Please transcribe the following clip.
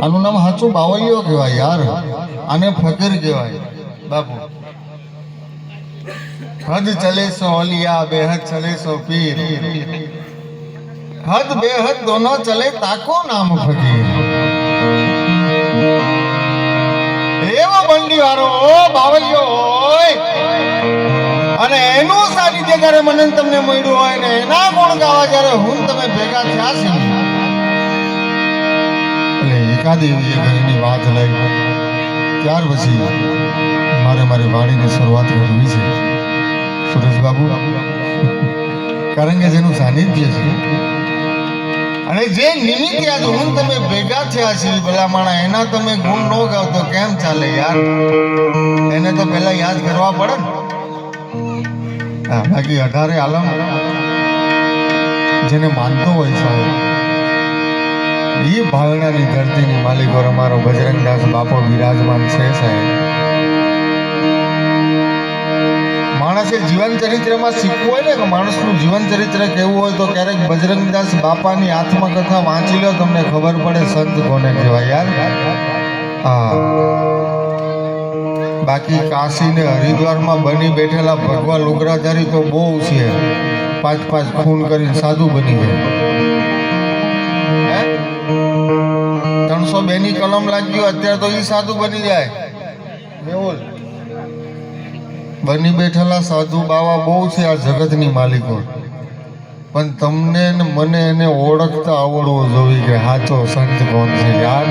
આનું નામ સાચું બાવલિયો કહેવાય યાર, આને ફકીર કહેવાય બાપુ। હદ ચલે સો ઓલિયા, બેહદ ચલે સો પીર, હદ બેહદ દોનો ચલે તાકો નામ ફકીર। એવો બંડી વાળો બાવલિયો હોય અને એનું સાનિધ્ય જ્યારે મને તમને મળ્યું હોય ને એના ગુણ ગાવા જ્યારે હું તમે ભેગા થયા છે એટલે એકાદી એની વાત લઈ ત્યાર પછી મારી વાણીની શરૂઆત કરવી છે સુરેશ બાબુ, કારણ કે જેનું સાનિધ્ય છે અને જે નિમિત્તે આજ હું તમે ભેગા થયા છે ભલા માણા એના તમે ગુણ ન ગાવ તો કેમ ચાલે યાર? એને તો પહેલા યાદ કરવા પડે ને। હા, બાકી 18 આલમ જેને માનતો હોય સાહેબ એ ભાવનાની ધરતીની માલિકો અમારો બજરંગદાસ બાપો વિરાજમાન છે સાહેબ। માણસે જીવન ચરિત્રમાં શીખવું હોય ને કે માણસનું જીવન ચરિત્ર કેવું હોય તો ક્યારેક બજરંગદાસ બાપાની આત્મકથા વાંચી લો, તમને ખબર પડે સંત કોને કહેવાય યાર। હા, બાકી કાશી ને હરિદ્વારમાં બની બેઠેલા ભગવા લુગરાધારી તો બહુ છે, 5 ખૂન કરીને સાધુ બની જાય। 302 ની કલમ લાગી અત્યારે તો એ સાધુ બની જાય। મેહુલ બની બેઠેલા સાધુ બાવા બહુ છે આ જગતની માલિકો, પણ તમને ને મને એને ઓળખતા આવડવું જોઈએ કે સાચો સંત કોણ છે યાર।